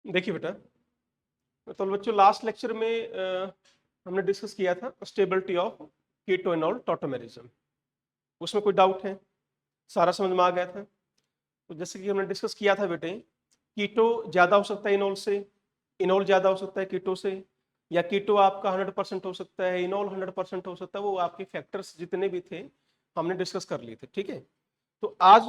देखिए बेटा, तो बच्चों लास्ट लेक्चर में हमने डिस्कस किया था स्टेबिलिटी ऑफ कीटोइनॉल टॉटोमेरिज्म। उसमें कोई डाउट है? सारा समझ में आ गया था? तो जैसे कि हमने डिस्कस किया था बेटे, कीटो ज्यादा हो सकता है इनोल से, इनोल ज्यादा हो सकता है कीटो से, या कीटो आपका 100% हो सकता है, इनोल 100% हो सकता है। वो आपके फैक्टर्स जितने भी थे हमने डिस्कस कर लिए थे, ठीक है। तो आज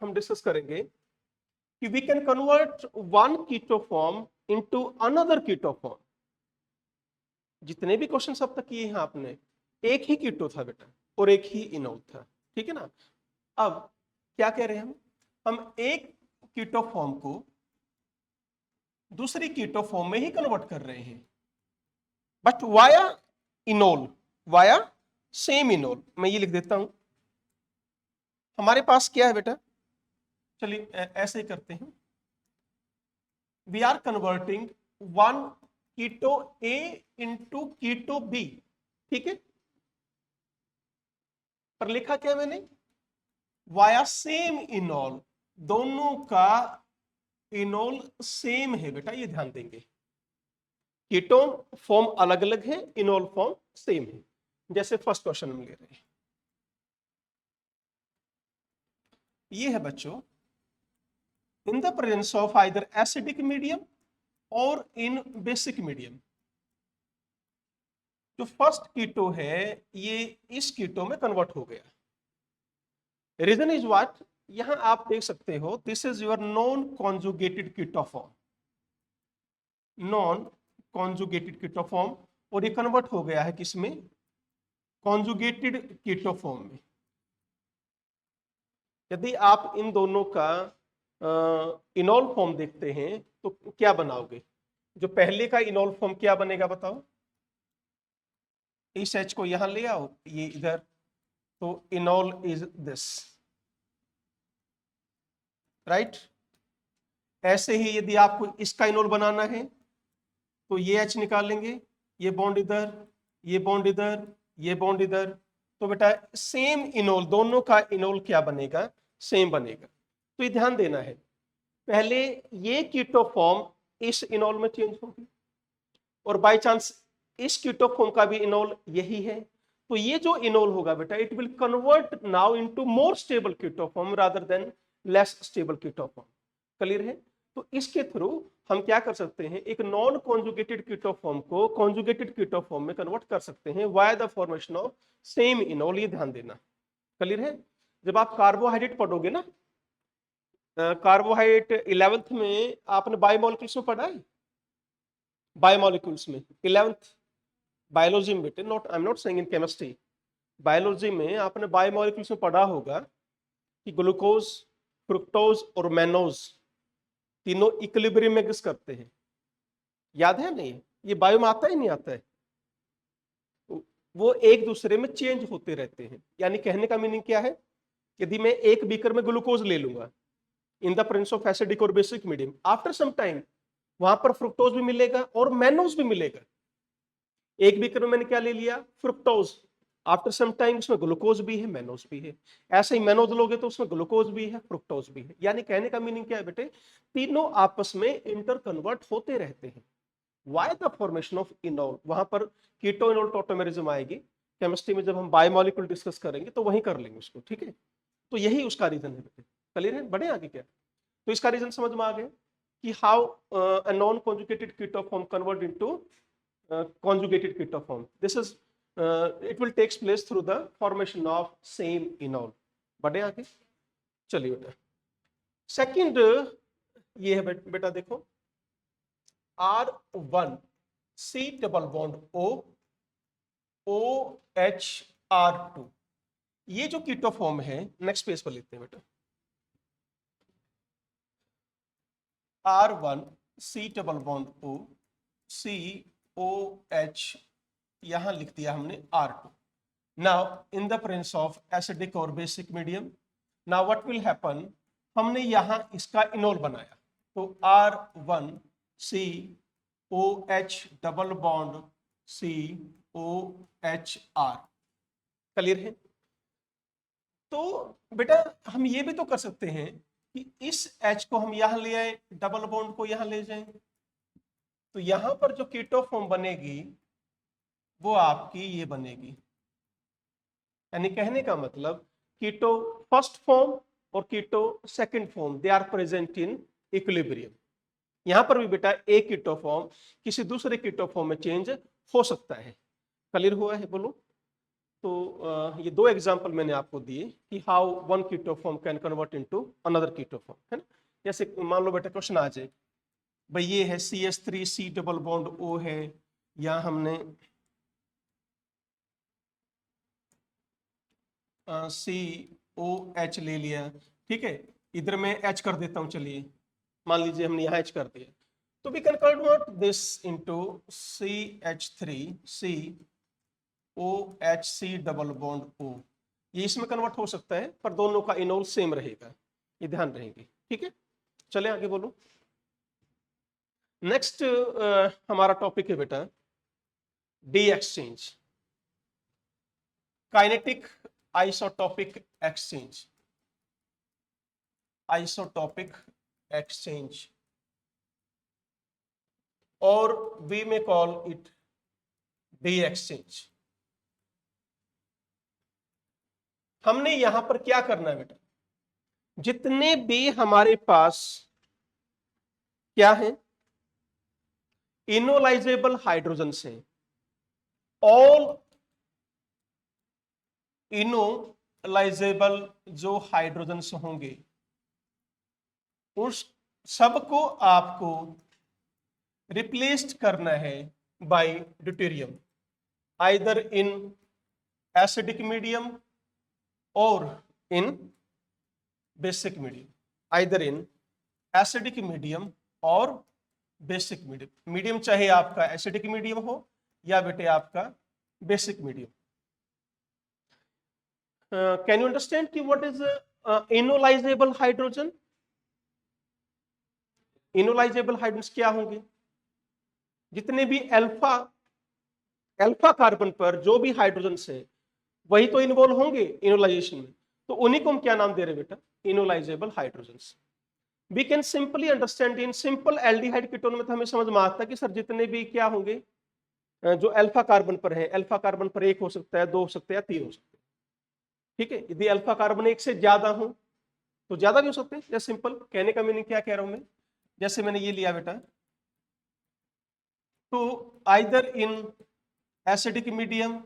हम डिस्कस करेंगे कि we can convert one keto form into another keto form. जितने भी क्वेश्चन अब तक किए हैं आपने, एक ही कीटो था बेटा और एक ही इनोल था, ठीक है ना। अब क्या कह रहे हैं हम एक कीटो फॉर्म को दूसरी कीटो फॉर्म में ही कन्वर्ट कर रहे हैं, but via enol, via same enol. मैं ये लिख देता हूं। हमारे पास क्या है बेटा, चलिए ऐसे ही करते हैं। We are converting one keto A into keto B, ठीक है। पर लिखा क्या मैंने, वाया सेम इनोल। दोनों का इनोल सेम है बेटा, ये ध्यान देंगे। कीटोन फॉर्म अलग अलग है, इनोल फॉर्म सेम है। जैसे फर्स्ट क्वेश्चन में ले रहे हैं, ये है बच्चों, इन the presence of either acidic medium और इन बेसिक मीडियम। जो फर्स्ट कीटो है ये इस कीटो में कन्वर्ट हो गया। रीजन इज व्हाट, यहां आप देख सकते हो, this is your non conjugated keto form, non conjugated keto form, और ये कन्वर्ट हो गया है किसमें, कॉन्जुगेटेड कीटो फॉर्म में। यदि आप इन दोनों का इनोल फॉर्म देखते हैं तो क्या बनाओगे? जो पहले का इनोल फॉर्म क्या बनेगा बताओ? इस एच को यहां ले आओ, ये इधर, तो इनोल इज दिस, राइट। ऐसे ही यदि आपको इसका इनोल बनाना है तो ये एच निकालेंगे, ये बॉन्ड इधर, ये बॉन्ड इधर, ये बॉन्ड इधर। तो बेटा सेम इनोल, दोनों का इनोल क्या बनेगा, सेम बनेगा। तो ये ध्यान देना है, पहले ये कीटो फॉर्म इस इनोल में चेंज होगी, और बाय चांस इस कीटो फॉर्म का भी इनोल यही है, तो ये जो इनोल होगा बेटा, it will convert now into more stable keto form rather than less stable keto form. Clear है? तो इसके थ्रू हम क्या कर सकते हैं, एक नॉन कॉन्जुगेटेड कीटो फॉर्म को कॉन्जुगेटेड कीटो फॉर्म में कन्वर्ट कर सकते हैं via the formation of same enol. ये ध्यान देना। क्लियर है? जब आप कार्बोहाइड्रेट पढ़ोगे ना, कार्बोहाइड्रेट 11th में आपने बायोमोलिक्यूल्स में पढ़ा है, बायोमोलिक्यूल्स में 11th बायोलॉजी में बेटे, not I am not saying in chemistry, biology में आपने बायोमोलिक्यूल्स में पढ़ा होगा कि ग्लूकोज, फ्रुक्टोज और मैनोज तीनों इक्विलिब्रियम में एग्जिस्ट करते हैं। याद है नहीं? ये बायो में आता ही नहीं आता है, वो एक दूसरे में चेंज होते रहते हैं। यानी कहने का मीनिंग क्या है, यदि मैं एक बीकर में ग्लूकोज ले लूंगा in the presence of acidic और basic medium, after some time वहां पर फ्रुक्टोज भी मिलेगा और मैनोज भी मिलेगा। एक बीकर में मैंने क्या ले लिया, फ्रुक्टोज, आफ्टर सम टाइम उसमें ग्लूकोज भी है, मैनोज भी है। ऐसे ही मैनोज लोगे तो उसमें ग्लूकोज भी है, फ्रुक्टोज भी है। यानी कहने का मीनिंग क्या है बेटे, तीनों आपस में इंटर कन्वर्ट होते रहते हैं। Why the formation of enol, वहां पर कीटो इनोल टॉटोमेरिज्म आएगी। केमिस्ट्री में जब हम बायोमोलिक्यूल डिस्कस करेंगे तो वहीं कर लेंगे उसको, ठीक है। तो यही उसका रीजन है बेटे। क्लियर है? बढ़े आगे क्या? तो इसका रीजन समझ में आ गया कि how a non conjugated keto form convert into conjugated keto form. This is it will takes place through the formation of same enol. बढ़े आगे, चलिए बेटा। सेकंड ये है बेटा, देखो R1 C double bond O OH R2, ये जो कीटो फॉर्म है, नेक्स्ट पेज पर लेते हैं बेटा। R1 C double bond O COH, यहां लिख दिया हमने R2। Now in the presence of acidic or basic medium, now what will happen, हमने यहां इसका इनोल बनाया, तो R1 COH double bond COHR। Clear है? तो बेटा हम ये भी तो कर सकते हैं कि इस H को हम यहां ले आए, डबल बॉन्ड को यहां ले जाएं, तो यहां पर जो कीटो फॉर्म बनेगी वो आपकी ये बनेगी। यानी कहने का मतलब कीटो फर्स्ट फॉर्म और keto second form they are present in equilibrium. यहां पर भी बेटा एक कीटो फॉर्म किसी दूसरे कीटो फॉर्म में चेंज हो सकता है। क्लियर हुआ है बोलो? तो ये दो एग्जांपल मैंने आपको दिए कि how one keto form can convert into another keto form, है ना। जैसे मान लो बेटा क्वेश्चन आ जाए, भाई ये है CH3C डबल बॉन्ड O है, या हमने COH ले लिया, ठीक है। इधर मैं H कर देता हूं, चलिए मान लीजिए हमने यहाँ H कर दिया, तो we can convert this into CH3COHC double bond O। ये इसमें कन्वर्ट हो सकता है, पर दोनों का इनोल सेम रहेगा, ये ध्यान रहेंगे, ठीक है। चले आगे बोलो। नेक्स्ट हमारा टॉपिक है बेटा D exchange, kinetic isotopic exchange, isotopic exchange, और we may call it D exchange. हमने यहां पर क्या करना है बेटा, जितने भी हमारे पास क्या है इनोलाइजेबल हाइड्रोजन से, ऑल इनोलाइजेबल जो हाइड्रोजन होंगे उस सबको आपको रिप्लेस्ड करना है by deuterium, either in acidic medium और in basic medium, either in acidic medium और बेसिक मीडियम। मीडियम चाहे आपका एसिडिक मीडियम हो या बेटे आपका basic medium. Can you understand कि what is enolizable hydrogen? Enolizable hydrogen क्या होंगे, जितने भी अल्फा कार्बन पर जो भी हाइड्रोजन है वही तो इन्वॉल्व होंगे इनोलाइजेशन में, तो उन्हीं को हम क्या नाम दे रहे हैं बेटा, enolizable hydrogen. We can simply understand in simple aldehyde ketone में तो हमें समझ में आता है कि सर जितने भी क्या होंगे जो अल्फा कार्बन पर है, अल्फा कार्बन पर एक हो सकता है, दो हो सकते हैं, तीन हो सकते हैं, ठीक है। यदि अल्फा कार्बन एक से ज्यादा हो तो ज्यादा भी हो सकते हैं। जैसे सिंपल कहने का मीनिंग क्या कह रहा हूं मैं, जैसे मैंने ये लिया बेटा, तो आइदर इन एसिडिक मीडियम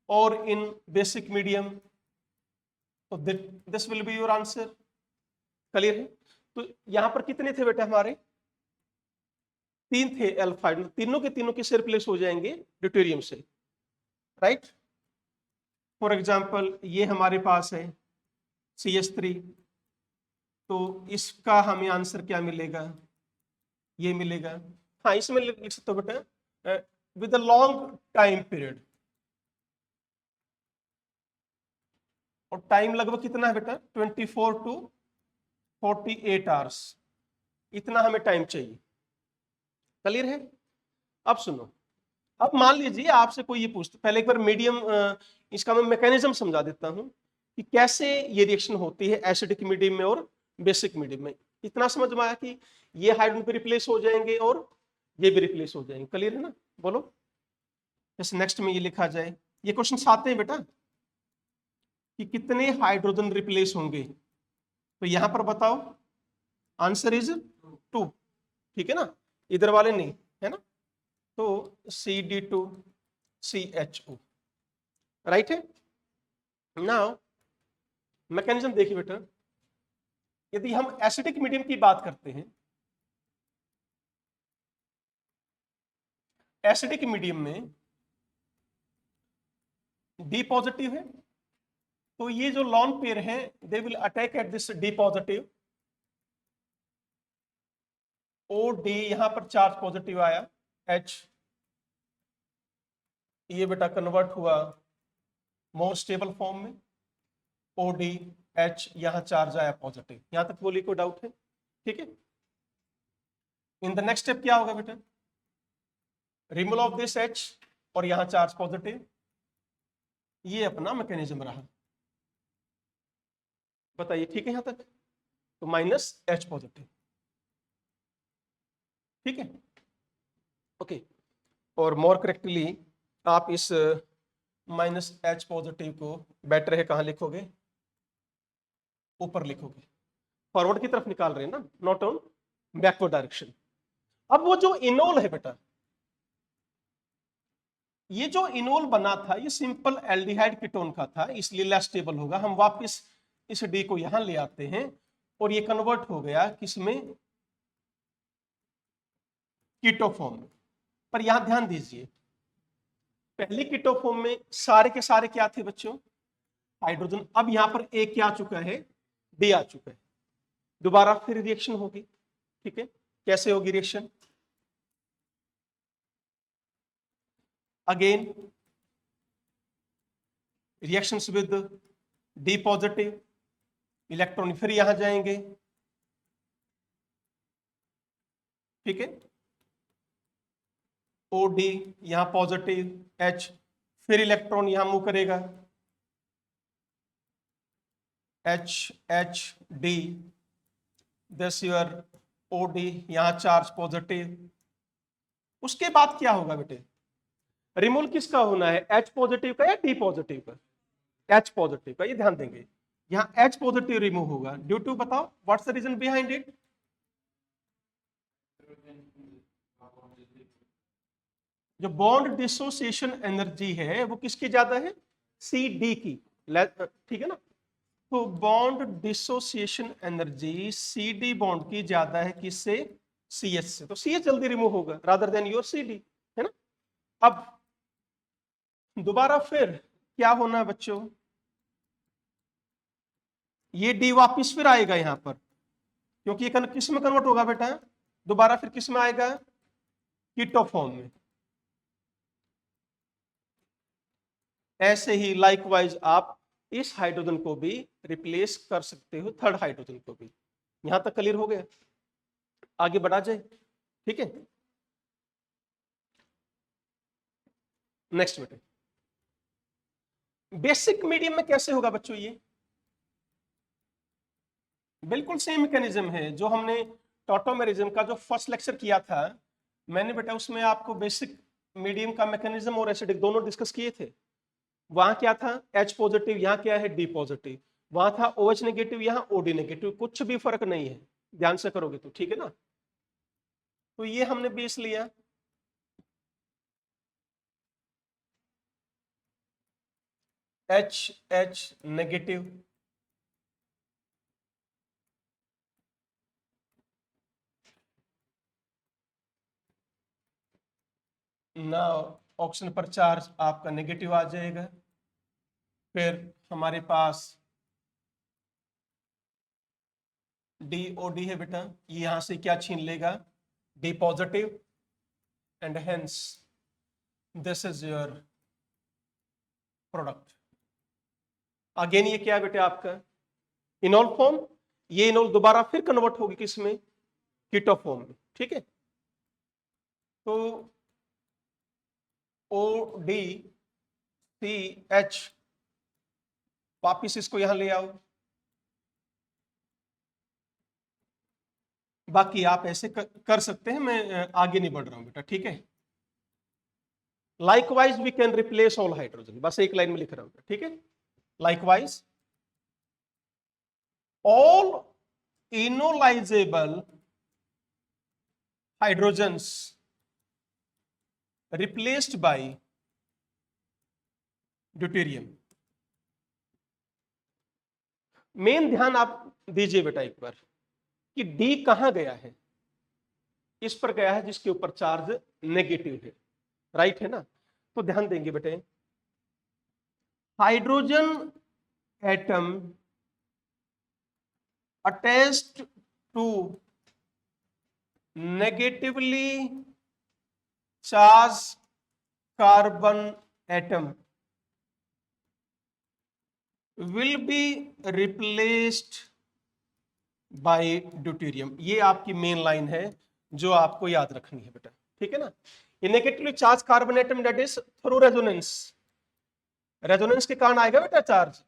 और इन बेसिक मीडियम, तो this will be your answer. Clear है? तो यहां पर कितने थे बेटा हमारे, तीन थे अल्फा, तीनों के तीनों किससे रिप्लेस हो जाएंगे, ड्यूटेरियम से, राइट। फॉर एग्जांपल ये हमारे पास है CH3, तो इसका हमें आंसर क्या मिलेगा, ये मिलेगा। हाँ इसमें लिख सकते हो बेटा with a long time period, और टाइम लगभग कितना है बेटा 24 to 48 आवर्स, इतना हमें टाइम चाहिए। क्लियर है? अब सुनो, अब मान लीजिए आपसे कोई ये पूछता, पहले एक बार मीडियम इसका मैं मैकेनिज्म समझा देता हूं कि कैसे ये रिएक्शन होती है एसिडिक मीडियम में और बेसिक मीडियम में। इतना समझ में आया कि ये हाइड्रोजन पे रिप्लेस हो जाएंगे और ये भी रिप्लेस हो जाएंगे। क्लियर है ना? बोलो। जैसे नेक्स्ट में ये लिखा जाए, ये क्वेश्चन आते हैं बेटा कि कितने हाइड्रोजन रिप्लेस होंगे, तो यहां पर बताओ, आंसर इज 2, ठीक है ना, इधर वाले नहीं, है ना। तो CD2CHO, राइट है। नाउ मैकेनिज्म देखिए बेटा, यदि हम एसिडिक मीडियम की बात करते हैं, एसिडिक मीडियम में डी पॉजिटिव है, तो ये जो लॉन पेयर है they will attack at this D positive, O D, यहां पर चार्ज पॉजिटिव आया H, ये बेटा कन्वर्ट हुआ मोर स्टेबल फॉर्म में, ओ डी H, यहां चार्ज आया पॉजिटिव। यहां तक बोली कोई डाउट है? ठीक है। इन द नेक्स्ट स्टेप क्या होगा बेटा, रिमूवल ऑफ दिस H और यहां चार्ज पॉजिटिव, ये अपना मैकेनिज्म रहा। बताइए ठीक है यहां तक? तो माइनस H पॉजिटिव, ठीक है, ओके। और मोर करेक्टली आप इस माइनस H पॉजिटिव को बेटर है कहां लिखोगे, ऊपर लिखोगे, फॉरवर्ड की तरफ निकाल रहे हैं ना, नॉट ऑन बैकवर्ड डायरेक्शन। अब वो जो इनोल है बेटा, ये जो इनोल बना था ये सिंपल एल्डिहाइड कीटोन का था, इसलिए लेस स्टेबल होगा। हम वापस इस डी को यहां ले आते हैं और ये कन्वर्ट हो गया किसमें, कीटो फॉर्म में। पर यहां ध्यान दीजिए, पहले कीटो फॉर्म में सारे के सारे क्या थे बच्चों, हाइड्रोजन। अब यहां पर ए क्या आ चुका है, डी आ चुका है। दोबारा फिर रिएक्शन होगी, ठीक है। कैसे होगी reaction, again reactions with D positive, electron फिर यहां जाएंगे, ठीक है, ओ डी यहां पॉजिटिव एच, फिर इलेक्ट्रॉन यहां मूव करेगा H H D, this your O D, यहां चार्ज पॉजिटिव। उसके बाद क्या होगा बेटे, रिमूवल किसका होना है, एच पॉजिटिव का या डी पॉजिटिव का, एच पॉजिटिव का। ये ध्यान देंगे, यहां एच पॉजिटिव रिमूव होगा ड्यू टू, बताओ what's the reason behind it, जो बॉन्ड डिसोसिएशन एनर्जी है वो किसकी ज्यादा है, सी डी की, ठीक है ना। तो bond dissociation energy C D bond की ज्यादा है किससे, सी एच से, तो सी एच जल्दी रिमूव होगा rather than your C D, है ना। अब दोबारा फिर क्या होना है बच्चों, ये डी वापिस फिर आएगा यहां पर, क्योंकि ये किस में कन्वर्ट होगा बेटा, दोबारा फिर किस में आएगा, कीटो फॉर्म में। ऐसे ही लाइकवाइज आप इस हाइड्रोजन को भी रिप्लेस कर सकते हो थर्ड हाइड्रोजन को भी। यहां तक क्लियर हो गया, आगे बढ़ा जाए, ठीक है। नेक्स्ट बेटे, बेसिक मीडियम में कैसे होगा बच्चों, ये बिल्कुल सेम मैकेनिज्म है जो हमने टॉटोमेरिज्म का जो फर्स्ट लेक्चर किया था मैंने बेटा, उसमें आपको बेसिक मीडियम का मैकेनिज्म और एसिडिक दोनों डिस्कस किए थे। वहां क्या था, H पॉजिटिव, यहाँ क्या है D पॉजिटिव, वहां था OH नेगेटिव, यहाँ OD नेगेटिव, कुछ भी फर्क नहीं है, ध्यान से करोगे तो, ठीक है ना। तो ये हमने बेस लिया, H नेगेटिव, ना ऑक्सीजन पर चार्ज आपका नेगेटिव आ जाएगा। फिर हमारे पास DOD है बेटा, ये यहां से क्या छीन लेगा, D positive, and hence this is your product. Again ये क्या है बेटा आपका इनोल फॉर्म, ये इनोल दोबारा फिर कन्वर्ट होगी किसमें, कीटो फॉर्म में, ठीक है। तो ODCH, वापिस इसको यहां ले आओ, बाकी आप ऐसे कर सकते हैं, मैं आगे नहीं बढ़ रहा हूं बेटा, ठीक है। Likewise we can replace all hydrogen, बस एक लाइन में लिख रहा हूं, ठीक है। Likewise all enolizable hydrogens replaced by deuterium. Main ध्यान आप दीजिए बेटा एक बार कि डी कहां गया है, इस पर गया है जिसके ऊपर चार्ज नेगेटिव है, राइट है ना। तो ध्यान देंगे बेटे, hydrogen atom attached to negatively charge carbon atom will be replaced by deuterium. ये आपकी मेन लाइन है जो आपको याद रखनी है बेटा, ठीक है ना। ये negatively charge carbon atom that is through resonance, resonance के कारण आएगा बेटा चार्ज,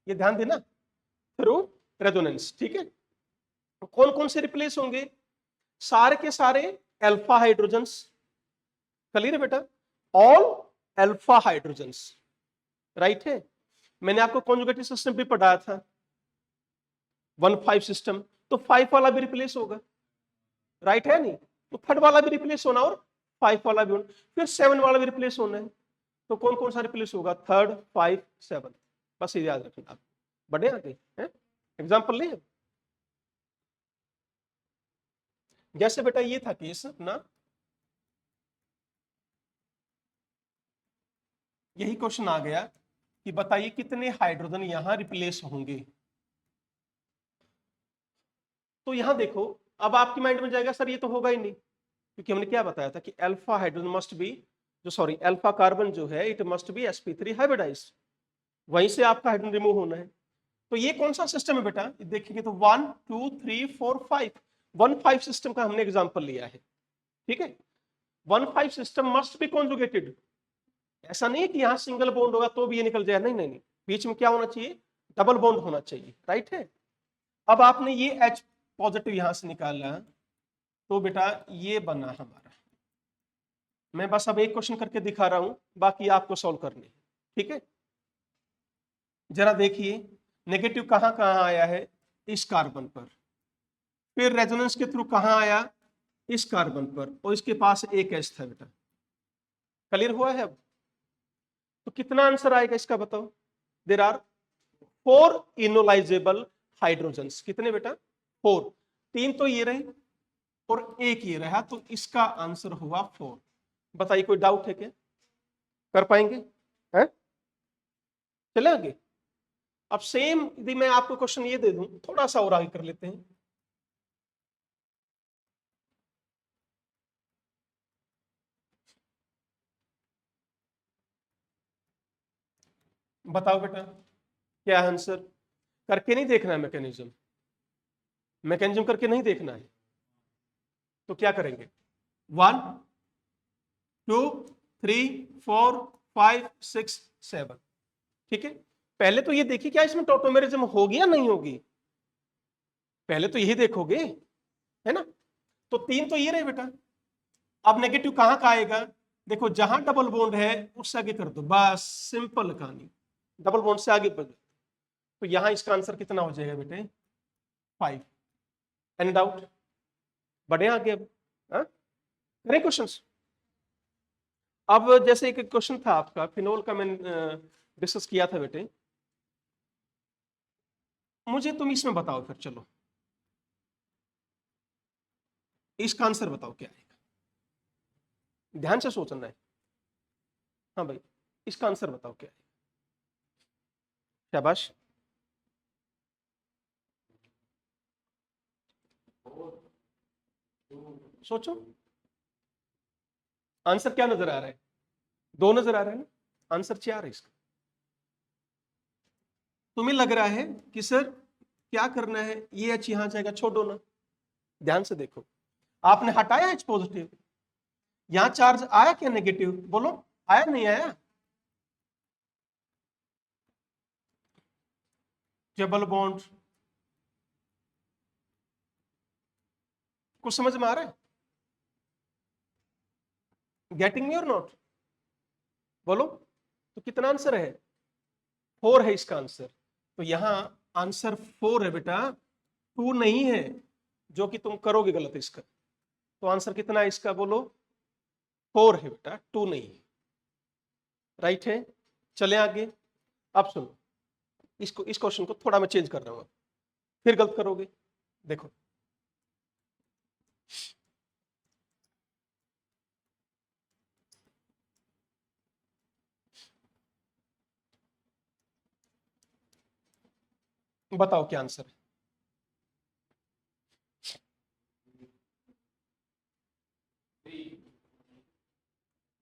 ये ध्यान देना, थ्रू रेजोनेंस, ठीक है। तो कौन कौन से रिप्लेस होंगे? सारे के सारे अल्फा हाइड्रोजन्स। क्लियर है बेटा? ऑल अल्फा हाइड्रोजन्स, राइट है। मैंने आपको कॉन्जुगेटिव सिस्टम भी पढ़ाया था, 1,5 सिस्टम, तो 5 वाला भी रिप्लेस होगा, राइट है नहीं? तो थर्ड वाला भी रिप्लेस होना और 5 वाला भी होना, फिर 7 वाला भी रिप्लेस होना है। तो कौन कौन सा रिप्लेस होगा? 3, 5, 7। बस ये याद रखना आप। बढ़े आगे हैं, एग्जाम्पल ले। जैसे बेटा ये था केस अपना, यही क्वेश्चन आ गया कि बताइए कितने हाइड्रोजन यहां रिप्लेस होंगे। तो यहां देखो, अब आपकी माइंड में जाएगा सर ये तो होगा ही नहीं, क्योंकि हमने क्या बताया था कि अल्फा हाइड्रोजन मस्ट बी, जो सॉरी अल्फा कार्बन जो है it must be sp3 hybridised, वहीं से आपका हाइड्रोजन रिमूव होना है। तो ये कौन सा सिस्टम है बेटा? देखेंगे तो 1 2 3 4 5, 1,5 सिस्टम का हमने एग्जांपल लिया है, ठीक है। 1,5 सिस्टम मस्ट बी कॉन्जुगेटेड। ऐसा नहीं है कि यहां सिंगल बॉन्ड होगा तो भी ये निकल जाए, नहीं नहीं नहीं, बीच में क्या होना चाहिए? डबल बॉन्ड होना चाहिए, राइट है। अब आपने ये H पॉजिटिव यहां से निकाला, तो बेटा ये बना हमारा। मैं बस अब एक क्वेश्चन करके दिखा रहा हूं, बाकी आपको सॉल्व करने हैं, ठीक है। जरा देखिए, नेगेटिव कहां कहां आया है? इस कार्बन पर। फिर रेजोनेंस के थ्रू कहां आया? इस कार्बन पर, और इसके पास एक एच था बेटा। क्लियर हुआ है अब? तो कितना आंसर आएगा इसका बताओ? There are 4 enolizable hydrogens. कितने बेटा? 4। 3 तो ये रहे और एक ये रहा, तो इसका आंसर हुआ 4। बताइए कोई डाउट है क्या? कर पाएंगे? है? चले आगे। अब सेम यदि मैं आपको क्वेश्चन ये दे दूं, थोड़ा सा और आगे कर लेते हैं। बताओ बेटा क्या आंसर? करके नहीं देखना है मैकेनिज्म, मैकेनिज्म करके नहीं देखना है। तो क्या करेंगे? 1 2 3 4 5 6 7, ठीक है। पहले तो ये देखिए क्या इसमें टोटोमेरिज्म होगी या नहीं होगी, पहले तो यही देखोगे, है ना। तो 3 तो ये रहे बेटा। अब नेगेटिव कहां का आएगा? देखो जहां डबल बॉन्ड है उससे आगे कर दो, बस सिंपल कहानी। डबल बॉन्ड से आगे बढ़, तो यहां इसका आंसर कितना हो जाएगा बेटे? 5। Any doubt? बढ़े आगे अब, करें क्वेश्चंस। अब जैसे एक क्वेश्चन था आपका फिनोल का, मैंने डिस्कस किया था बेटे, मुझे तुम इसमें बताओ फिर, चलो इसका आंसर बताओ क्या आएगा, ध्यान से सोचना है। हाँ भाई, इसका आंसर बताओ क्या है। शाबाश। सोचो, आंसर क्या नजर आ रहा है? 2 नजर आ रहा है ना, आंसर 4 है इसका। तुम्हें लग रहा है कि सर क्या करना है, ये एच यहां जाएगा, छोड़ो ना। ध्यान से देखो, आपने हटाया एच पॉजिटिव, यहां चार्ज आया क्या नेगेटिव? बोलो, आया नहीं आया? डबल बॉन्ड, कुछ समझ में आ रहा है? गेटिंग मी और नॉट? बोलो। तो कितना आंसर है? 4 है इसका आंसर। तो यहां आंसर 4 है बेटा, 2 नहीं है, जो कि तुम करोगे गलत इसका। तो आंसर कितना है इसका बोलो? 4 है बेटा, 2 नहीं है, राइट है। चले आगे। अब सुनो, इसको, इस क्वेश्चन को थोड़ा मैं चेंज कर रहा हूं, फिर गलत करोगे। देखो, बताओ क्या आंसर है?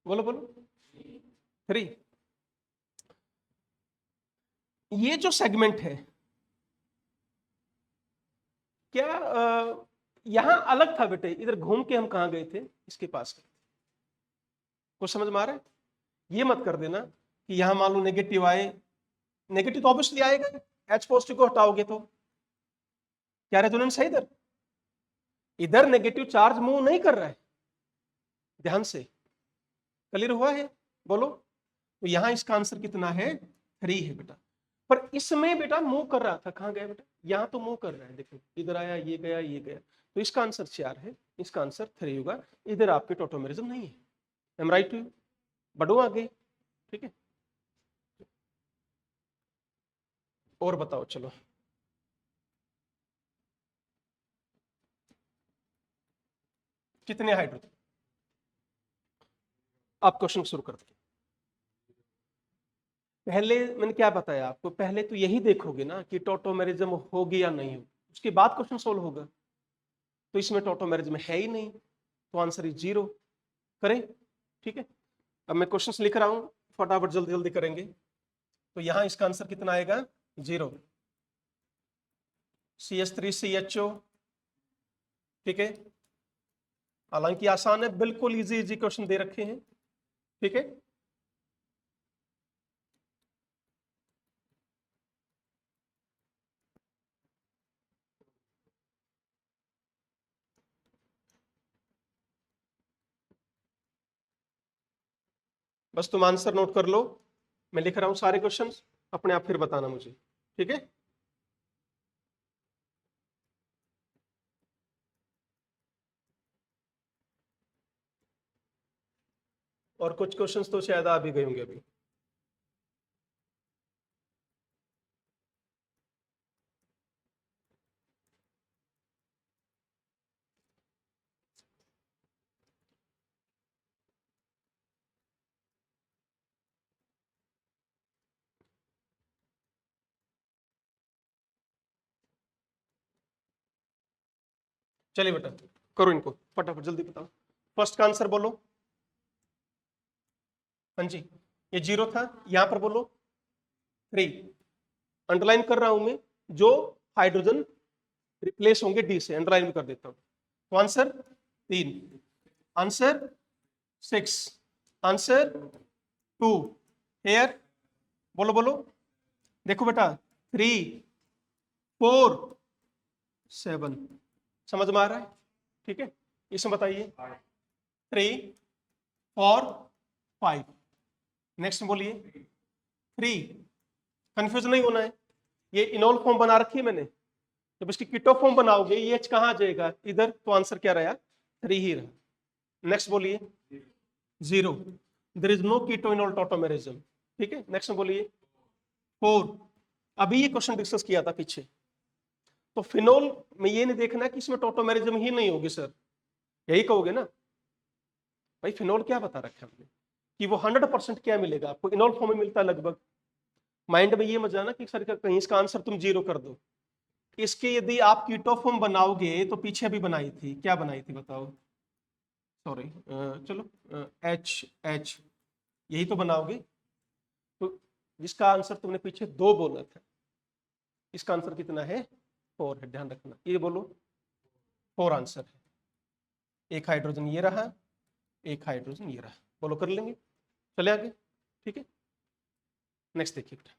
बोलो बोलो। 3। ये जो सेगमेंट है, क्या यहां अलग था बेटे? इधर घूम के हम कहां गए थे? इसके पास गए। कुछ समझ में आ रहा है? ये मत कर देना कि यहां मान लो नेगेटिव आए, नेगेटिव तो ऑब्वियसली आएगा, एच पॉजिटिव को हटाओगे तो क्या रेजोनेंस है इधर? इधर नेगेटिव चार्ज मूव नहीं कर रहा है, ध्यान से, क्लियर हुआ है, बोलो। तो यहां इसका आंसर कितना है, 3 है बेटा। पर इसमें बेटा मूव कर रहा था, कहां गया बेटा, यहां तो मूव कर रहा है, देखो इधर आया, ये गया, ये गया, तो इसका आंसर 4 है, इसका आंसर 3 होगा। इधर आपके टोटोमेरिज्म नहीं है। Am right to you? बढ़ो आगे, ठीक है, और बताओ चलो। कितने हाइड्रोजन, आप क्वेश्चन शुरू कर दो। पहले मैंने क्या बताया आपको, पहले तो यही देखोगे ना कि टोटोमेरिज्म होगी या नहीं होगी, उसके बाद क्वेश्चन सोल्व होगा। तो इसमें टोटोमेरिज्म है ही नहीं, तो आंसर इज 0। करें, ठीक है। अब मैं क्वेश्चंस लिख रहा हूं, फटाफट जल्दी जल्दी करेंगे। तो यहां इसका आंसर कितना आएगा, 0। CH3CHO, ठीक है, हालांकि आसान है, बिल्कुल इजी इजी क्वेश्चन दे रखे हैं, ठीक है। बस तुम आंसर नोट कर लो, मैं लिख रहा हूं सारे क्वेश्चंस, अपने आप फिर बताना मुझे, ठीक है। और कुछ क्वेश्चंस तो शायद आ भी गए होंगे अभी। चलिए बेटा, करो इनको फटाफट, जल्दी बताओ। फर्स्ट का आंसर बोलो। हाँ जी, ये 0 था, यहां पर बोलो 3। अंडरलाइन कर रहा हूं मैं, जो हाइड्रोजन रिप्लेस होंगे डी से, अंडरलाइन भी कर देता हूं। तो आंसर 3, आंसर 6, आंसर 2 हेयर, बोलो बोलो, देखो बेटा 3, 4, 7, समझ में आ रहा है, ठीक है। इसमें बताइए 3, 4, 5, नेक्स्ट बोलिए 3। कंफ्यूज नहीं होना है, ये इनोल फॉर्म बना रखी है मैंने, जब इसकी कीटो फॉर्म बनाओगे ये एच कहां आ जाएगा, इधर, तो आंसर क्या रहा, 3 ही रहा। नेक्स्ट बोलिए 0, there is no keto enol tautomerism, ठीक है। नेक्स्ट बोलिए 4, अभी ये क्वेश्चन डिस्कस किया था पीछे। तो फिनोल में ये नहीं देखना कि इसमें टोटोमेरिज्म ही नहीं होगी सर, यही कहोगे ना भाई, फिनोल क्या बता रखा है हमने कि वो 100% क्या मिलेगा आपको, इनोल फॉर्म में मिलता है लगभग। माइंड में ये मत जाना कि सर कहीं इसका आंसर तुम 0 कर दो। इसके यदि आप कीटो फॉर्म बनाओगे तो पीछे भी बनाई थी, क्या बनाई थी बताओ, सॉरी, चलो एच एच, यही तो बनाओगे। तो जिसका आंसर तुमने पीछे 2 बोला था, इसका आंसर कितना है, 4 है, ध्यान रखना, ये बोलो 4 आंसर है। एक हाइड्रोजन ये रहा, एक हाइड्रोजन ये रहा, बोलो कर लेंगे, चले आगे, ठीक है। नेक्स्ट देखिए बेटा,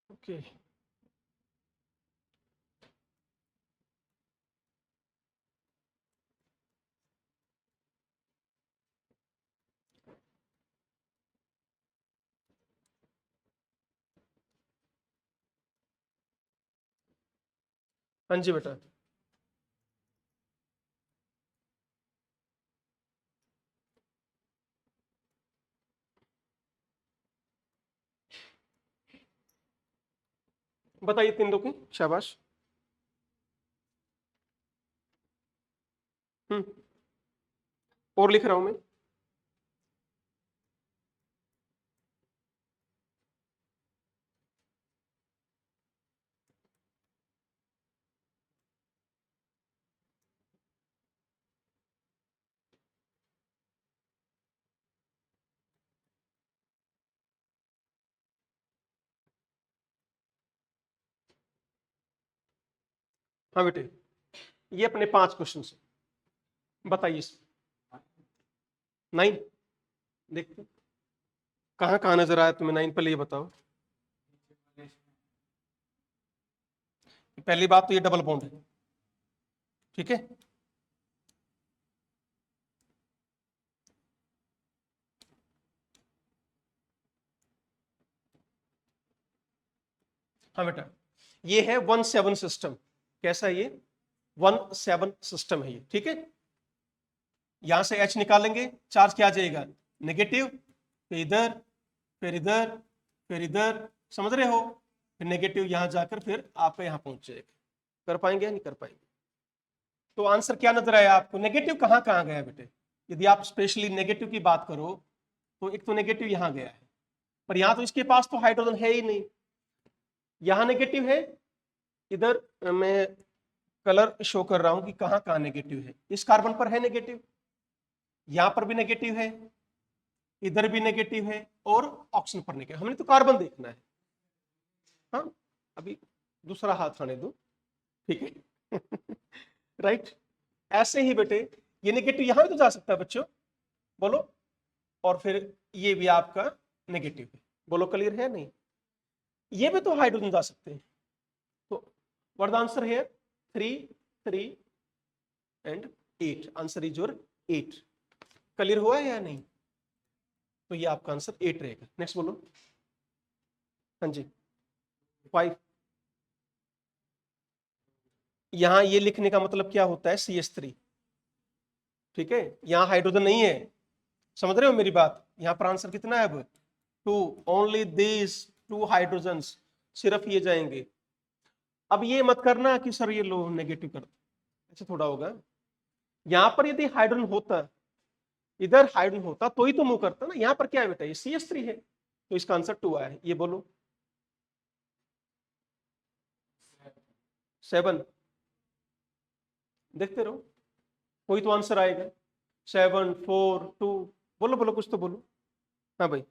ओके। हाँ जी बेटा, बताइए 3 दो की, शाबाश। और लिख रहा हूं मैं, हाँ बेटे, ये अपने 5 क्वेश्चन से बताइए। 9 देखते कहाँ कहाँ नजर आया तुम्हें 9? पहले ये बताओ। पहली बात तो ये डबल बॉन्ड है, ठीक है। हाँ बेटा, ये है 1-7 सिस्टम। कैसा है ये? 1-7 सिस्टम है ये, ठीक है। यहां से H निकालेंगे, चार्ज क्या आ जाएगा? नेगेटिव, फिर इधर, फिर इधर, फिर इधर, समझ रहे हो? फिर नेगेटिव यहां जाकर फिर आपका यहां पहुंच जाएगा। कर पाएंगे या नहीं कर पाएंगे? तो आंसर क्या नजर आया आपको? नेगेटिव कहाँ कहाँ गया बेटे? यदि आप स्पेशली नेगेटिव की बात करो तो एक तो नेगेटिव यहां गया है, पर यहां तो इसके पास तो हाइड्रोजन है ही नहीं। यहां नेगेटिव है, इधर मैं कलर शो कर रहा हूं कि कहां कहां नेगेटिव है। इस कार्बन पर है नेगेटिव, यहां पर भी नेगेटिव है, इधर भी नेगेटिव है, और ऑक्सीजन पर नेगेटिव। हमने तो कार्बन देखना है। हाँ, अभी दूसरा हाथ आने दो, ठीक है। राइट, ऐसे ही बेटे ये नेगेटिव यहां भी तो जा सकता है बच्चों, बोलो। और फिर ये भी आपका नेगेटिव है, बोलो क्लियर है नहीं? ये भी तो हाइड्रोजन जा सकते हैं। तो what the answer here? 3, 3 and 8। Answer is your 8। Clear हुआ है या नहीं? तो ये आपका आंसर 8 रहेगा। नेक्स्ट बोलो। हाँ जी, 5। यहां ये लिखने का मतलब क्या होता है? CH3, ठीक है। यहां हाइड्रोजन नहीं है, समझ रहे हो मेरी बात? यहां पर आंसर कितना है अब? 2। ओनली दिस 2 हाइड्रोजन्स, सिर्फ ये जाएंगे। अब ये मत करना कि सर ये लो नेगेटिव कर दो, ऐसे थोड़ा होगा। यहां पर यदि हाइड्रोजन होता, इधर हाइड्रोजन होता तो ही तो मूव करता ना। यहां पर क्या है बेटा? ये CH3 है, तो इसका आंसर 2 आया है। ये बोलो 7। देखते रहो, कोई तो आंसर आएगा। 7, 4, 2, बोलो बोलो, कुछ तो बोलो। हाँ भाई,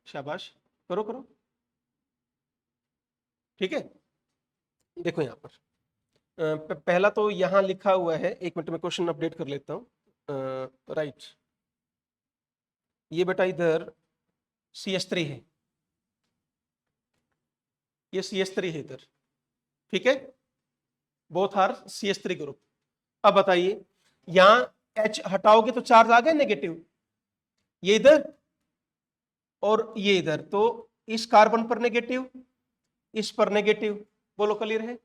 शाबाश, करो करो, ठीक है। देखो यहाँ पर पहला तो यहाँ लिखा हुआ है, एक मिनट में क्वेश्चन अपडेट कर लेता हूँ। राइट, ये बेटा इधर CH3 है, ये CH3 है इधर, ठीक है। Both are CH3 group. अब बताइए, यहां H हटाओगे तो चार्ज आ गया नेगेटिव, ये इधर और ये इधर, तो इस कार्बन पर नेगेटिव, इस पर नेगेटिव। बोलो क्लियर है?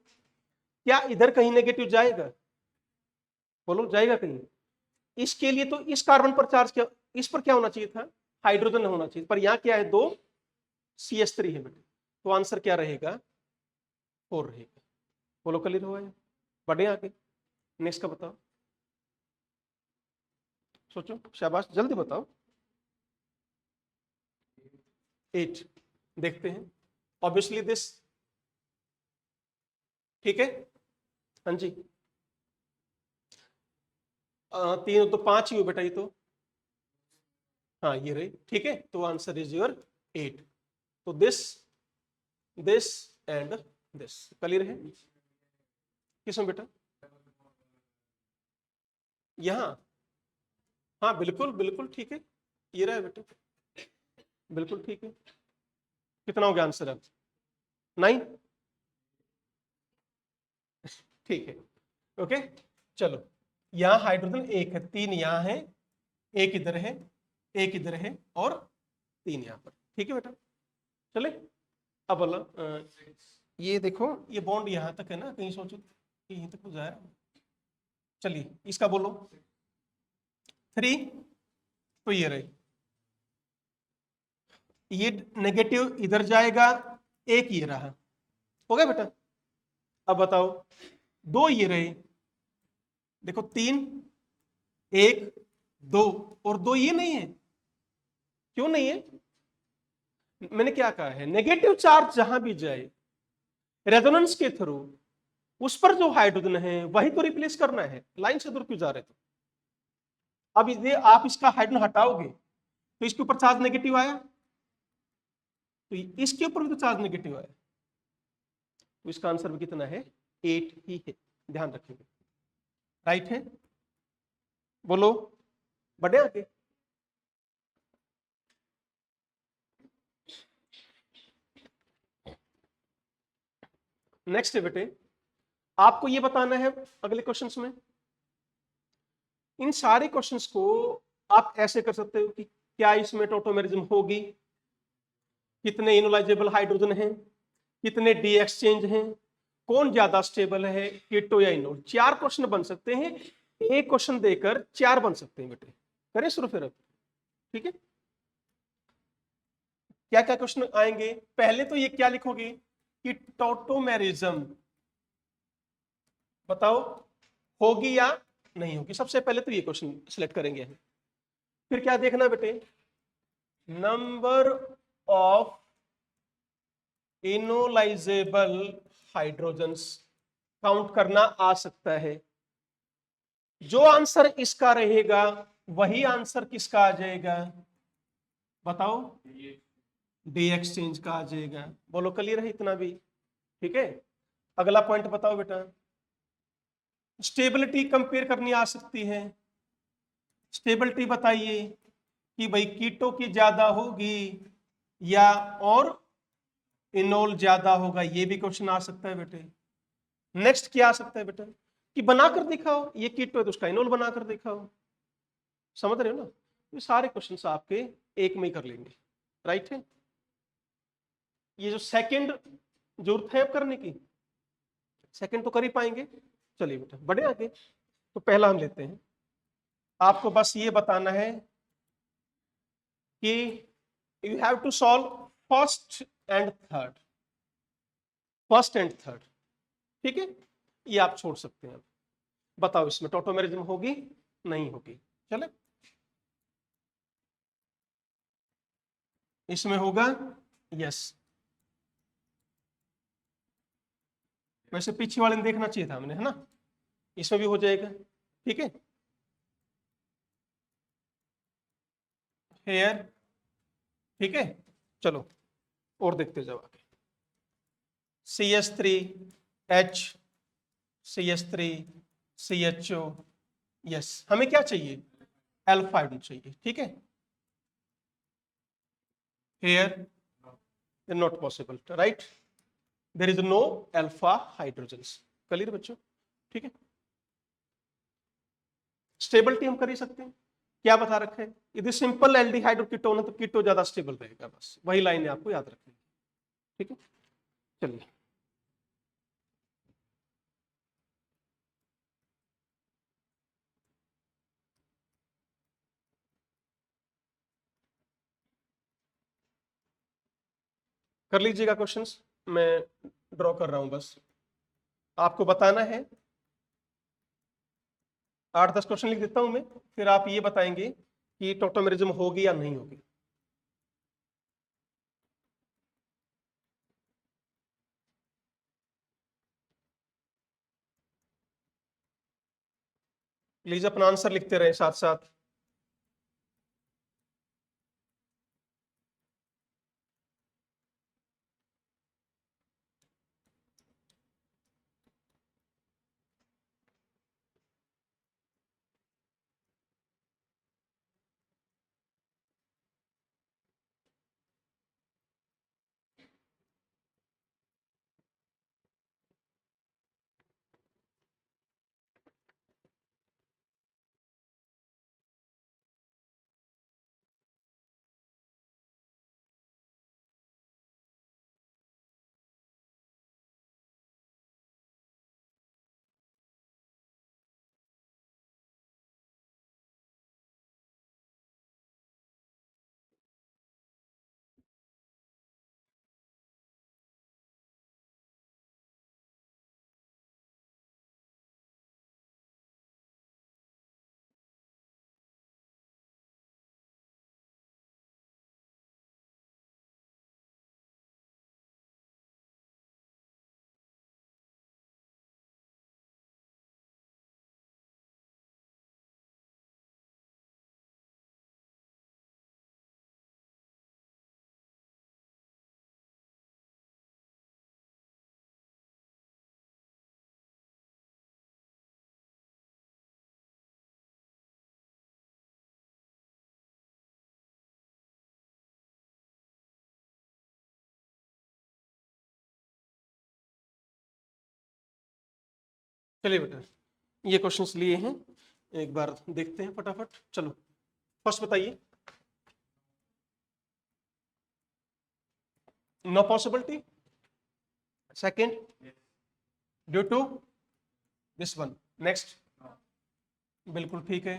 क्या इधर कहीं नेगेटिव जाएगा? बोलो जाएगा कहीं? इसके लिए तो इस कार्बन पर चार्ज क्या, इस पर क्या होना चाहिए था? हाइड्रोजन होना चाहिए, पर यहां क्या है? 2 CH3 है बेटे, तो आंसर क्या रहेगा? 4 रहेगा। बोलो क्लियर हुआ है? बढ़े आगे, नेक्स्ट का बताओ, सोचो, शाबाश, जल्दी बताओ। 8 देखते हैं, ऑब्वियसली दिस, ठीक है। हाँ जी, 3 तो 5 ही हो बेटा, ये तो, हाँ ये रही, ठीक है। तो आंसर इज योर 8। तो this, this and this clear है? किसमें बेटा? यहाँ, हाँ बिल्कुल बिल्कुल ठीक है, ये रहा है बेटा, बिल्कुल ठीक है। कितना हो गया आंसर अब? 9, ठीक है, ओके। चलो, यहाँ हाइड्रोजन 1 है, 3 यहाँ है, 1 इधर है, 1 इधर है, और 3 यहाँ पर, ठीक है बेटा। चले, अब बोला ये देखो, ये बॉन्ड यहाँ तक है ना, कहीं सोचो कि यहीं तक तो जाए। चलिए इसका बोलो 3, तो ये रही, ये नेगेटिव इधर जाएगा, 1 ये रहा, हो गया बेटा। अब बताओ, 2 ये रहे, देखो 3, 1, 2, और 2 ये नहीं है। क्यों नहीं है? मैंने क्या कहा है? नेगेटिव चार्ज जहां भी जाए रेजोनेंस के थ्रू, उस पर जो हाइड्रोजन है वही तो रिप्लेस करना है। लाइन से दूर क्यों जा रहे थे? अब ये आप इसका हाइड्रोजन हटाओगे तो इसके ऊपर चार्ज नेगेटिव आया, तो इसके ऊपर भी तो चार्ज नेगेटिव है, तो इसका आंसर भी कितना है, 8 ही है, ध्यान रखेंगे। राइट है, बोलो, बढ़े आगे। नेक्स्ट है बेटे, आपको ये बताना है अगले क्वेश्चंस में, इन सारे क्वेश्चंस को आप ऐसे कर सकते हो कि क्या इसमें टॉटोमेरिज्म होगी, कितने इनोलाइजेबल हाइड्रोजन हैं, कितने डी एक्सचेंज हैं, कौन ज्यादा स्टेबल है, कीटो या इनोल। 4 क्वेश्चन बन सकते हैं, एक क्वेश्चन देकर 4 बन सकते हैं बेटे। करें शुरू फिर अब, ठीक है। क्या क्या क्वेश्चन आएंगे, पहले तो ये क्या लिखोगे कि टॉटोमेरिज्म बताओ होगी या नहीं होगी, सबसे पहले तो ये क्वेश्चन सिलेक्ट करेंगे। फिर क्या देखना बेटे, number of enolisable hydrogens count करना आ सकता है। जो आंसर इसका रहेगा वही आंसर किसका आ जाएगा, बताओ, डी एक्सचेंज का आ जाएगा। बोलो क्लियर है इतना भी, ठीक है। अगला पॉइंट बताओ बेटा, स्टेबिलिटी कंपेयर करनी आ सकती है। स्टेबिलिटी बताइए कि भाई कीटो की ज्यादा होगी या और इनोल ज्यादा होगा, ये भी क्वेश्चन आ सकता है बेटे। नेक्स्ट क्या आ सकता है बेटा, कि बनाकर दिखाओ, ये कीटो है तो उसका इनोल बनाकर दिखाओ। समझ रहे हो ना, ये सारे क्वेश्चंस आपके एक में ही कर लेंगे। राइट है, ये जो सेकंड जरूरत है अब करने की, सेकंड तो कर ही पाएंगे। चलिए बेटा बढ़े आगे, तो पहला हम लेते हैं, आपको बस ये बताना है कि you have to solve first and third, first and third, ठीक है। ये आप छोड़ सकते हैं। अब बताओ इसमें टॉटोमेरिज्म होगी नहीं होगी, चले। इसमें होगा, यस। वैसे पीछे वाले ने देखना चाहिए था हमने, है ना, इसमें भी हो जाएगा, ठीक है। हेयर, ठीक है, चलो और देखते जाओ आगे। CH3H, CH3CHO, यस, हमें क्या चाहिए, अल्फा हाइड्रोजन चाहिए, ठीक है। Here not possible, right, there is no alpha hydrogens. Clear बच्चों, ठीक है। स्टेबिलिटी हम कर ही सकते हैं, क्या बता रखा है, यदि सिंपल एल्डिहाइड और कीटोन है तो कीटो ज्यादा स्टेबल रहेगा, बस वही लाइन है, आपको याद रखनी है, ठीक है। चलिए कर लीजिएगा क्वेश्चंस, मैं ड्रॉ कर रहा हूं बस, आपको बताना है। 8-10 क्वेश्चन लिख देता हूं मैं, फिर आप ये बताएंगे कि टोटोमेरिज्म होगी या नहीं होगी। प्लीज अपना आंसर लिखते रहे साथ साथ। चलिए बेटा, ये क्वेश्चंस लिए हैं, एक बार देखते हैं फटाफट। चलो फर्स्ट बताइए। No possibility. Second, due to this one. Next, बिल्कुल ठीक है,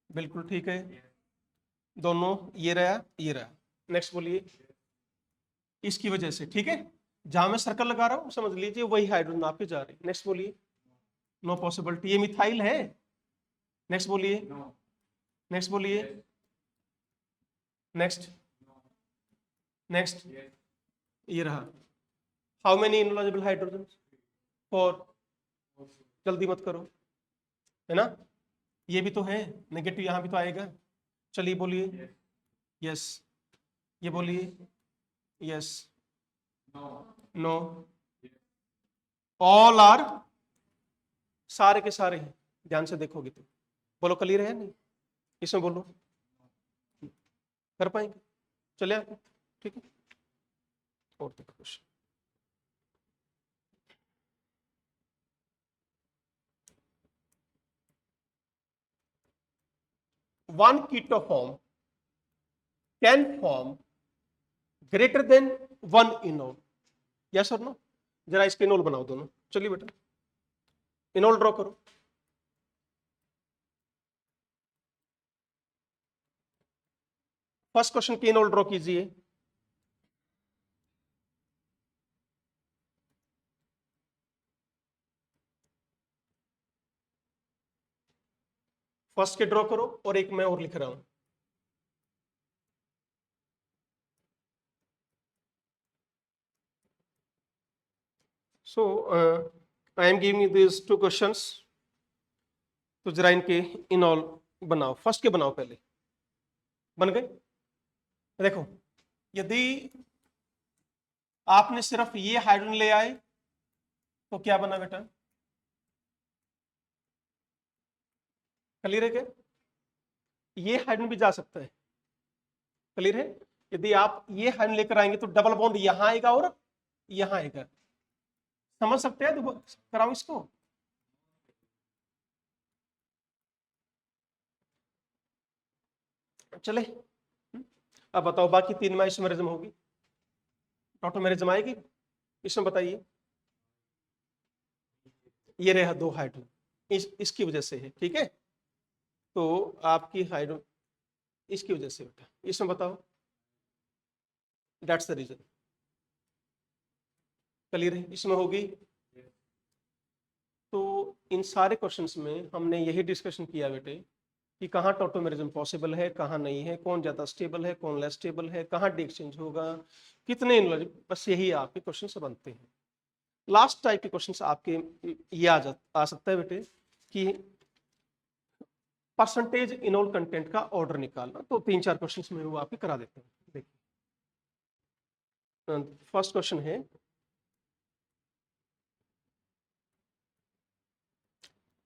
बिल्कुल ठीक है, दोनों, ये रहा ये रहा। नेक्स्ट बोलिए, इसकी वजह से, ठीक है, जहां मैं सर्कल लगा रहा हूं समझ लीजिए वही हाइड्रोजन आपके जा रहे हैं। नेक्स्ट बोलिए, नो पॉसिबिलिटी, ये मिथाइल है। नेक्स्ट बोलिए, नेक्स्ट बोलिए, नेक्स्ट, नेक्स्ट, ये रहा। How many enolisable hydrogen? 4। जल्दी मत करो, है ना, ये भी तो है, नेगेटिव यहां भी तो आएगा। चलिए बोलिए, यस, ये बोलिए, यस, नो, ऑल आर, सारे के सारे हैं, ध्यान से देखोगे तो। बोलो क्लियर है नहीं, इसमें बोलो, कर पाएंगे? चले आगे, ठीक है। और देखो question, 1 keto form can form greater than 1 enol, yes और नो? जरा इसके इनोल बनाओ दोनों। चलिए बेटा, इनोल ड्रॉ करो। फर्स्ट क्वेश्चन की इनोल ड्रॉ कीजिए। फर्स्ट के ड्रॉ करो, और एक मैं और लिख रहा हूं। So I am giving this 2 questions, तो जरा इनके इनोल बनाओ। फर्स्ट के बनाओ पहले, बन गए? देखो, यदि आपने सिर्फ ये हाइड्रोजन ले आए तो क्या बना बेटा? क्लियर है क्या? ये हाइड्रोजन भी जा सकता है, क्लियर है? यदि आप ये हाइड्रोजन लेकर आएंगे तो डबल बॉन्ड यहां आएगा और यहां आएगा, समझ सकते हैं? तो कराओ इसको। चले, अब बताओ बाकी 3 में आइसोमेरिज्म होगी, टॉटोमेरिज्म आएगी? इसमें बताइए, ये रहा 2 हाइड्रोजन, इसकी वजह से है, ठीक है। तो आपकी हाइड्रोजन इसकी वजह से बेटा, इसमें बताओ, दैट्स द रीजन। क्लियर है? इसमें होगी। तो इन सारे क्वेश्चंस में हमने यही डिस्कशन किया बेटे कि कहाँ टॉटोमेरिज्म पॉसिबल है, कहाँ नहीं है, कौन ज्यादा स्टेबल है, कौन लेस स्टेबल है, कहाँ डी एक्सचेंज होगा, कितने एनर्जी, बस यही आपके क्वेश्चन बनते हैं। लास्ट टाइप के क्वेश्चंस आपके ये आ सकता है बेटे कि परसेंटेज इनोल कंटेंट का ऑर्डर निकालना। तो 3-4 क्वेश्चंस में वो आपके करा देते हैं। देखिए, फर्स्ट क्वेश्चन है,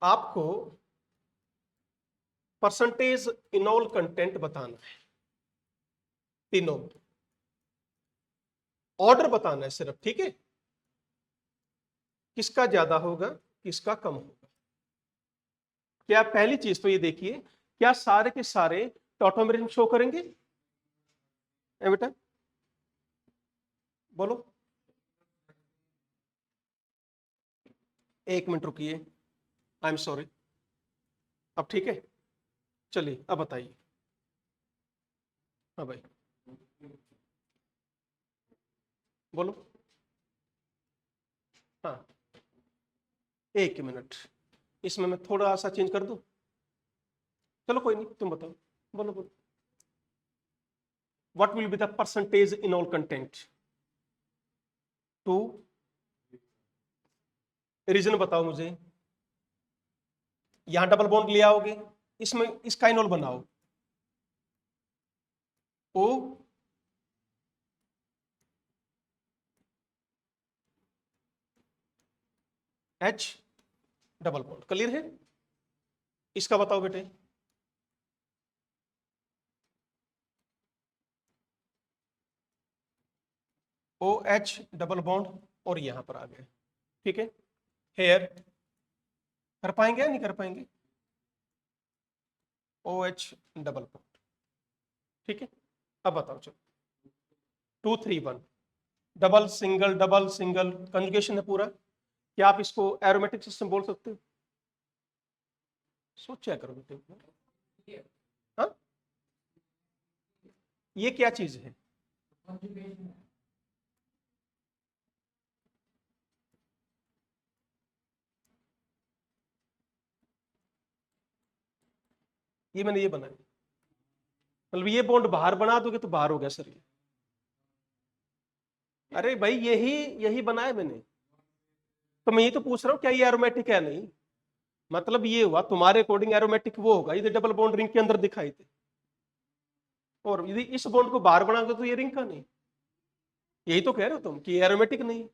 आपको परसेंटेज इनोल कंटेंट बताना है, तीनों ऑर्डर बताना है सिर्फ, ठीक है, किसका ज्यादा होगा किसका कम होगा। क्या पहली चीज तो ये देखिए, क्या सारे के सारे टॉटोमेरिज्म शो करेंगे? बेटा बोलो, 1 मिनट रुकिए, आई एम सॉरी। अब ठीक है, चलिए अब बताइए। हाँ भाई, बोलो। हाँ, 1 मिनट, इसमें मैं थोड़ा सा चेंज कर दूं? चलो कोई नहीं, तुम बताओ, बोलो बोलो। What will be the percentage enol content? 2। Reason बताओ मुझे। यहां डबल बॉन्ड ले आओगे, इसमें इसका इनोल बनाओ, O H double bond. Clear है? इसका बताओ बेटे। ओ एच डबल बॉन्ड, और यहां पर आ गए, ठीक है। हेयर कर पाएंगे या नहीं कर पाएंगे? OH डबल बॉन्ड, ठीक है। अब बताओ चलो, 2 3 1, डबल सिंगल कंजुगेशन है पूरा। क्या आप इसको एरोमेटिक सिस्टम बोल सकते हो? सोचा करो बेटे। हाँ, ये क्या चीज है? ये मैंने ये बनाया, मतलब ये बॉन्ड बाहर बना दोगे तो बाहर हो गया सर ये। अरे भाई यही यही बनाया मैंने, तो मैं ये तो पूछ रहा हूँ क्या ये एरोमेटिक है? नहीं, मतलब ये हुआ तुम्हारे अकॉर्डिंग एरोमेटिक वो होगा यदि डबल बॉन्ड रिंग के अंदर दिखाई दे, और यदि इस बॉन्ड को बाहर बना दो तो ये रिंग का नहीं। यही तो कह रहे हो तुम कि एरोमेटिक नहीं।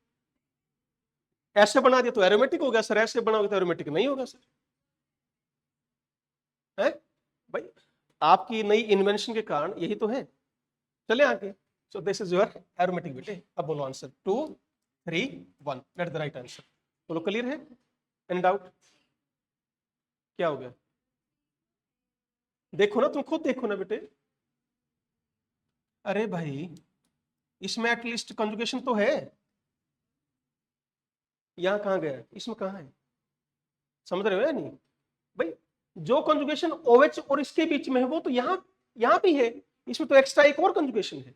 ऐसे बना दिया तो एरोमेटिक हो गया सर, ऐसे बनाओगे तो एरोमेटिक नहीं होगा सर, है भाई। आपकी नई इन्वेंशन के कारण यही तो है। चले आगे। सो दिस इज योर एरोमेटिक बेटे। अब बोलो answer, 2 3 1, get the right answer. बोलो क्लियर है? Any doubt? क्या हो गया? देखो ना, तुम खुद देखो ना बेटे। अरे भाई इसमें एटलीस्ट कंजुगेशन तो है, यहाँ कहाँ गया? इसमें कहाँ है? समझ रहे हो या नहीं भाई? जो कंजुगेशन OH और इसके बीच में है वो तो यहाँ भी है, इसमें तो एक्स्ट्रा एक और कंजुगेशन है।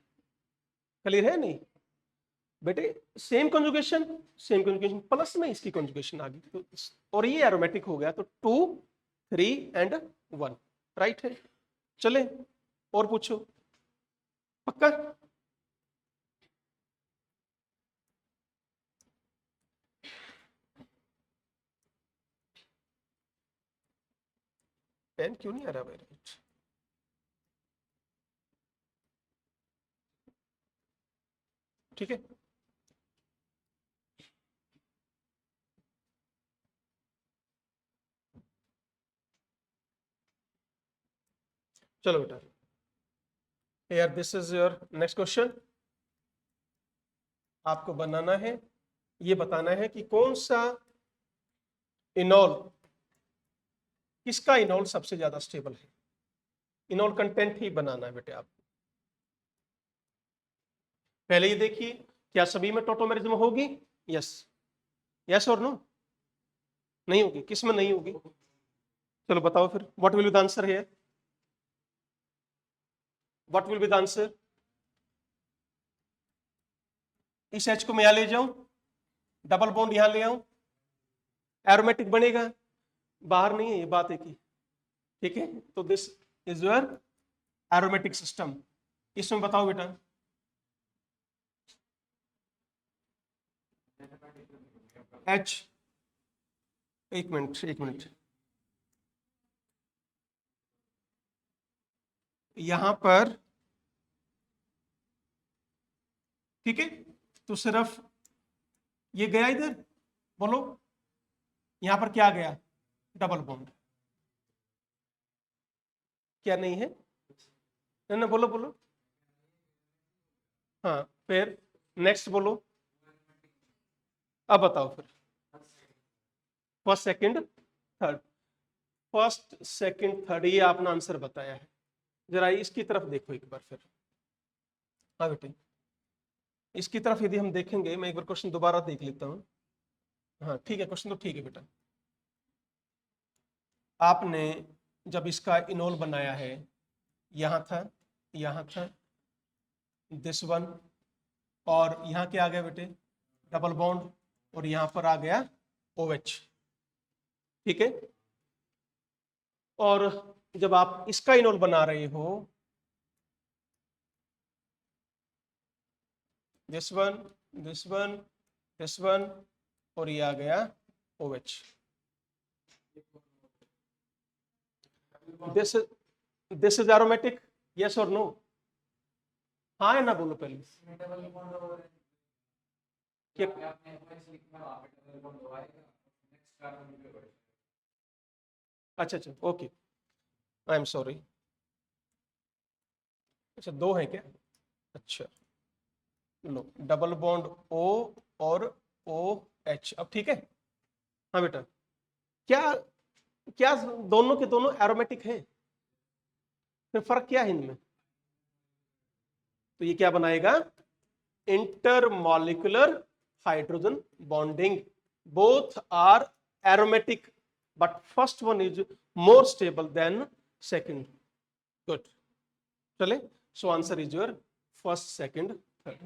क्लियर है नहीं बेटे? सेम कंजुगेशन प्लस में इसकी कंजुगेशन आ गई तो, और ये एरोमेटिक हो गया तो 2 3 एंड 1 राइट है। चले और पूछो, पक्का? पेन क्यों नहीं आ रहा भाई? राइट, ठीक है। चलो बेटा, यार this is your next question. आपको बनाना है, ये बताना है कि कौन सा इनॉल, किसका इनॉल सबसे ज्यादा स्टेबल है। इनॉल कंटेंट ही बनाना है बेटे आपको। पहले ये देखिए, क्या सभी में टोटोमेरिज्म होगी? यस, यस और नो? नहीं होगी, किस में नहीं होगी? चलो बताओ फिर, what will be the answer here? What will be the answer? इस H को मैं यहां ले जाऊं, डबल बॉन्ड यहां ले आऊं, एरोमेटिक बनेगा? बाहर नहीं है, ये बात एक ही, ठीक है। तो this is your aromatic system. इसमें बताओ बेटा, H, एक मिनट एक मिनट, यहां पर, ठीक है, तो सिर्फ ये गया इधर, बोलो यहां पर क्या गया? Double bond. क्या नहीं है? ना बोलो बोलो। हाँ, फिर नेक्स्ट बोलो। अब बताओ फिर, first second third, first second third, ये आपने आंसर बताया है। जरा इसकी तरफ देखो एक बार फिर। हाँ बेटे, इसकी तरफ यदि हम देखेंगे, मैं एक बार क्वेश्चन दोबारा देख लेता हूँ। हाँ ठीक है, क्वेश्चन तो ठीक है बेटा। आपने जब इसका इनोल बनाया है, यहाँ था, यहाँ था, दिस वन, और यहाँ क्या आ गया बेटे? डबल बॉन्ड, और यहाँ पर आ गया OH, ठीक है। और जब आप इसका इनोल बना रहे हो, this one, this one, this one, और ये आ गया OH। This this is aromatic, yes और नो? हाँ या ना बोलो पहले। क्या? अच्छा अच्छा, ओके, आई एम सॉरी। अच्छा, दो है क्या? अच्छा, लो, डबल बॉन्ड O और OH, अब ठीक है। हाँ बेटा, क्या क्या दोनों के दोनों एरोमेटिक हैं? फिर फर्क क्या है इनमें? तो ये क्या बनाएगा? Intermolecular hydrogen bonding. Both are aromatic but first one is more stable than second. Good, चले, so answer is your first, second, third.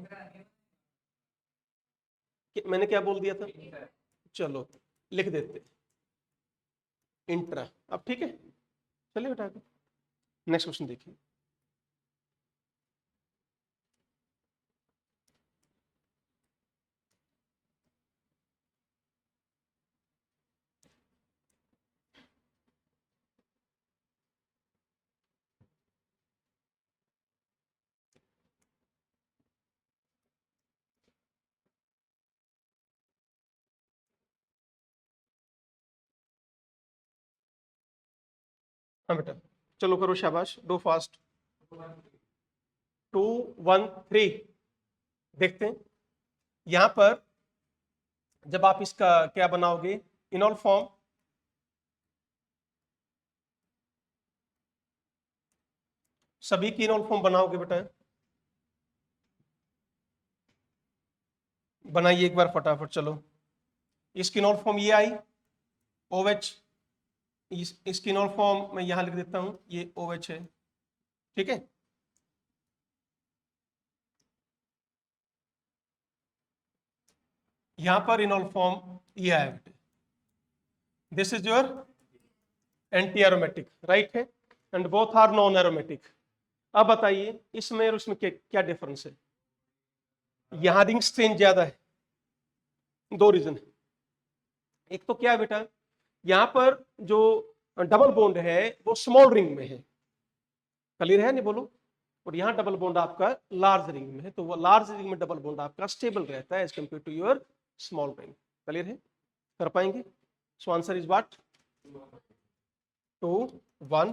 मैंने क्या बोल दिया था? चलो लिख देते इंट्रा। अब ठीक है, चलिए बेटा नेक्स्ट क्वेश्चन देखिए। हाँ बेटा, चलो करो, शाबाश, डू फास्ट। 2 1 3। देखते हैं यहां पर जब आप इसका क्या बनाओगे, इनॉल फॉर्म, सभी की इनॉल फॉर्म बनाओगे बेटा, बनाइए एक बार फटाफट। चलो, इसकी इनॉल फॉर्म ये आई OH, इसकी इनॉल फॉर्म मैं यहां लिख देता हूं, ये OH है, ठीक है। यहां पर इनॉल फॉर्म ये आया बेटे, this is your anti aromatic, right है, and both are non aromatic. अब बताइए इसमें और उसमें क्या डिफरेंस है? यहां रिंग स्ट्रेंथ ज्यादा है, दो रीजन है। एक तो क्या है बेटा, यहां पर जो डबल बॉन्ड है वो स्मॉल रिंग में है, क्लियर है नहीं बोलो? और यहाँ डबल बॉन्ड आपका लार्ज रिंग में है, तो वो लार्ज रिंग में डबल बॉन्ड आपका स्टेबल रहता है as compare to your small ring. Clear है? कर पाएंगे? So answer is what? 2 1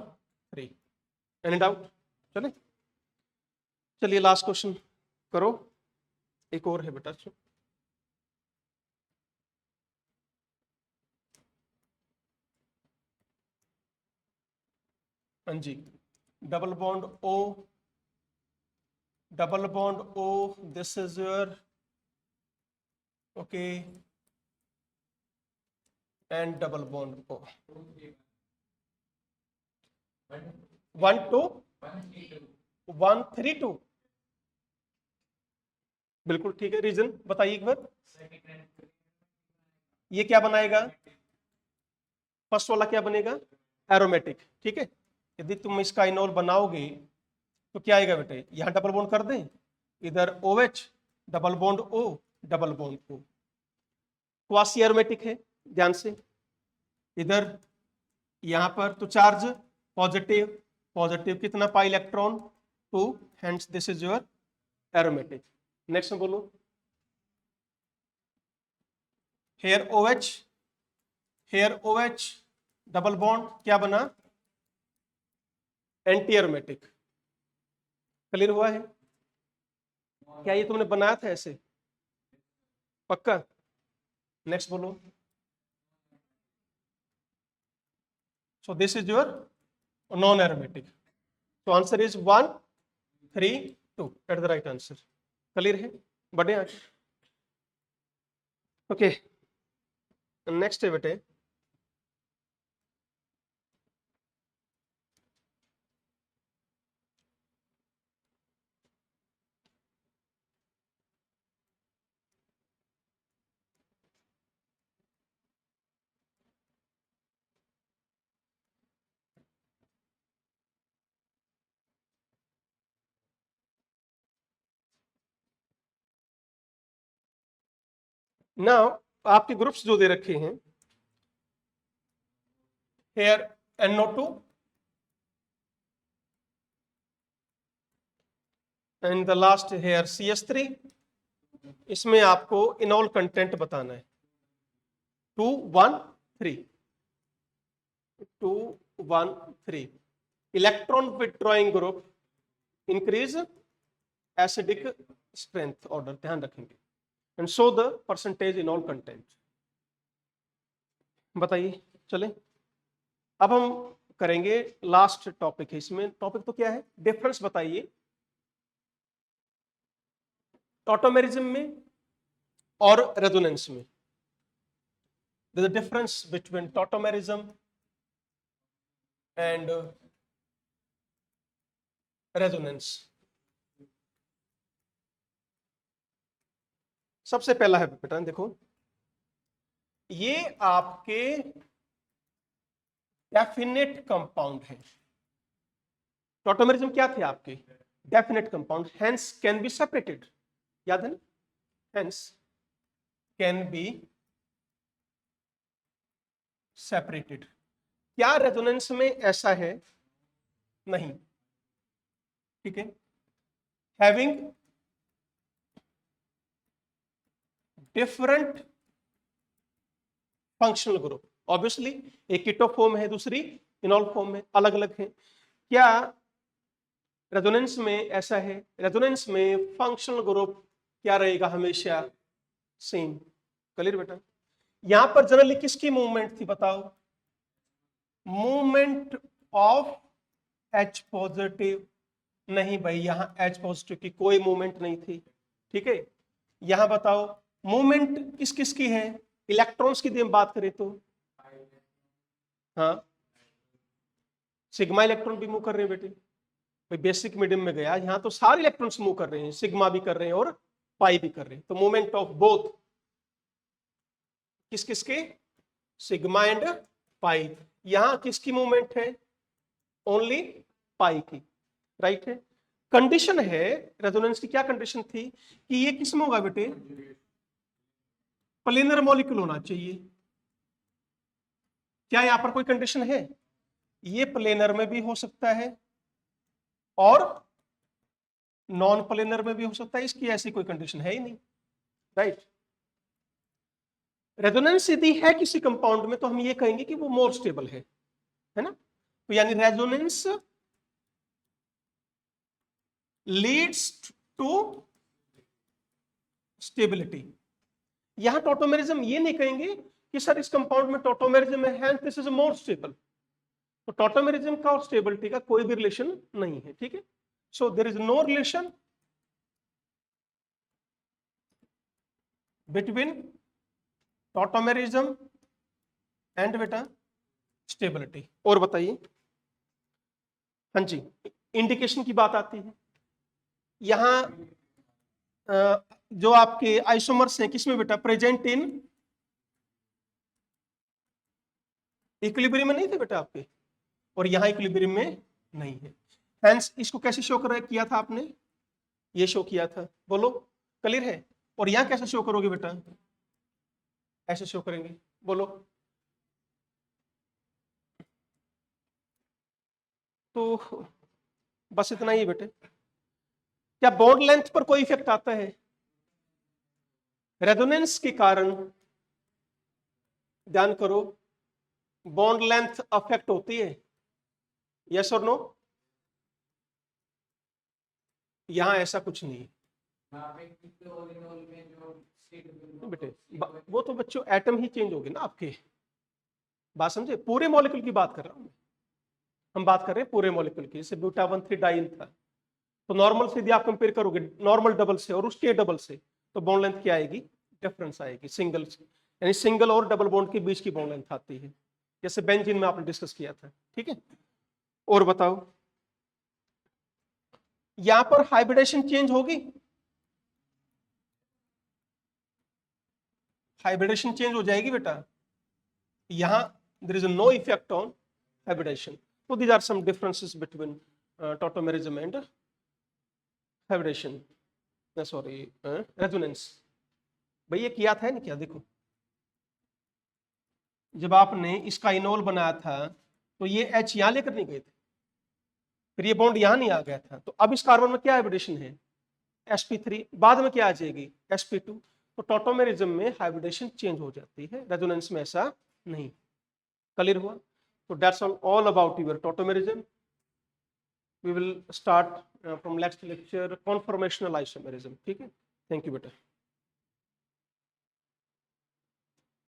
3। Any doubt? चले, चलिए लास्ट क्वेश्चन करो, एक और है बेटा। हाँ जी, double bond O, double bond O, this is your okay, and double bond O, 1 2 1 3 2। बिल्कुल ठीक है, रीजन बताइए एक बार। ये क्या बनाएगा? फर्स्ट वाला क्या बनेगा? एरोमेटिक, ठीक है। यदि तुम इसका इनोल बनाओगे तो क्या आएगा बेटे, यहां डबल बॉन्ड कर दें, इधर OH, double bond O, double bond O, quasi aromatic है, ध्यान से। इधर यहां पर तो चार्ज पॉजिटिव, पॉजिटिव कितना pi electron 2, hence this is your aromatic. Next में बोलो, here OH, here OH double bond क्या बना? Anti aromatic. क्लियर हुआ है? क्या ये तुमने बनाया था ऐसे? पक्का? नेक्स्ट बोलो। So this is your non aromatic. तो answer is 1 3 2 at the right answer. Clear है? बढ़िया। ओके, नेक्स्ट है बेटे, नाउ आपके ग्रुप्स जो दे रखे हैं, here NO2 and the last here CH3, इसमें आपको इनॉल कंटेंट बताना है। 2 1 3 2 1 3। Electron withdrawing group increase acidic strength order, ध्यान रखेंगे, and show the percentage इनॉल content. बताइए चले अब हम करेंगे लास्ट टॉपिक है इसमें। टॉपिक तो क्या है, डिफरेंस बताइए टॉटोमेरिज्म में और रेजोनेंस में। There is a difference between tautomerism and resonance। सबसे पहला है बेटा देखो, ये आपके डेफिनेट कंपाउंड है। टॉटोमेरिज्म क्या थे आपके, definite compound, hence can be separated, याद है ना, हेंस कैन बी सेपरेटेड। क्या रेजोनेंस में ऐसा है, नहीं, ठीक है। Having different functional group, obviously एक कीटो फॉर्म है, दूसरी इनॉल फॉर्म है, अलग अलग है। क्या रेजोनेंस में ऐसा है, रेजोनेंस में फंक्शनल ग्रुप क्या रहेगा, हमेशा सेम। क्लियर बेटा। यहां पर जनरली किसकी मूवमेंट थी बताओ, मूवमेंट ऑफ H पॉजिटिव। नहीं भाई, यहां H पॉजिटिव की कोई मूवमेंट नहीं थी, ठीक है। यहां बताओ मूवमेंट किस किस की है, इलेक्ट्रॉन्स की हम बात करें तो हाँ, सिग्मा इलेक्ट्रॉन भी मूव कर रहे हैं बेटे। भाई बेसिक मीडियम में गया, यहां तो सारे इलेक्ट्रॉन्स मूव कर रहे हैं, सिग्मा भी कर रहे हैं और पाई भी कर रहे हैं। तो मूवमेंट ऑफ बोथ किस किस के, सिग्मा एंड पाई। यहां किसकी मूवमेंट है, ओनली पाई की, राइट है। कंडीशन है रेजोनेंस की, क्या कंडीशन थी कि ये किस में होगा बेटे, प्लेनर मॉलिक्यूल होना चाहिए। क्या यहां पर कोई कंडीशन है, ये प्लेनर में भी हो सकता है और नॉन प्लेनर में भी हो सकता है, इसकी ऐसी कोई कंडीशन है ही नहीं, राइट। रेजोनेंस यदि है किसी कंपाउंड में तो हम ये कहेंगे कि वो मोर स्टेबल है ना। तो यानी रेजोनेंस लीड्स टू स्टेबिलिटी। यहां टॉटोमेरिज्म ये नहीं कहेंगे कि सर इस कंपाउंड में टॉटोमेरिज्म है, दिस इज मोर स्टेबल। तो टॉटोमेरिज्म का और स्टेबिलिटी का कोई भी रिलेशन नहीं है, ठीक है। So there is no relation between tautomerism and बेटा स्टेबिलिटी। और बताइए, हाँ जी, इंडिकेशन की बात आती है। यहां जो आपके आइसोमर्स हैं किसमें बेटा, प्रेजेंट इन इक्विलिब्रियम में नहीं थे बेटा आपके, और यहां इक्विलिब्रियम में नहीं है। हेंस इसको कैसे शो कर किया था आपने, ये शो किया था, बोलो क्लियर है। और यहां कैसे शो करोगे बेटा, ऐसे शो करेंगे, बोलो। तो बस इतना ही बेटे। क्या बॉन्ड लेंथ पर कोई इफेक्ट आता है, रेजोनेंस के कारण, ध्यान करो, बॉन्ड लेंथ अफेक्ट होती है, यस और नो। यहां ऐसा कुछ नहीं है बेटे, वो तो बच्चों एटम ही चेंज होगे ना आपके, बात समझे, पूरे मॉलिक्यूल की बात कर रहा हूं मैं। हम बात कर रहे हैं पूरे मॉलिक्यूल की, जैसे ब्यूटा 1,3 डाइन था, तो नॉर्मल से यदि आप कंपेयर करोगे नॉर्मल डबल से और उसके डबल से, तो बॉन्ड लेंथ क्या आएगी, डिफरेंस आएगी, सिंगल, यानी सिंगल और डबल बॉन्ड के बीच की बॉन्ड लेंथ आती है, जैसे बेंजीन में आपने डिस्कस किया था, ठीक है। और बताओ, यहां पर हाइब्रिडेशन चेंज होगी, हाइब्रिडेशन चेंज हो जाएगी बेटा। यहां there is no effect on hybridization. तो these are some differences between tautomerism and hybridization, sorry resonance. भाई ये किया था नहीं क्या, देखो जब आपने इसका इनोल बनाया था तो ये H यहां लेकर नहीं गए थे, फिर ये बॉन्ड यहां नहीं आ गया था, तो अब इस कार्बन में क्या हाइब्रिडेशन है, sp3, बाद में क्या आ जाएगी, sp2। तो टॉटोमेरिज्म में हाइब्रिडेशन चेंज हो जाती है, रेजोनेंस में ऐसा नहीं। क्लियर हुआ। तो that's all about your tautomerism. We will start from next lecture conformational isomerism, ठीक है। थैंक यू बेटा।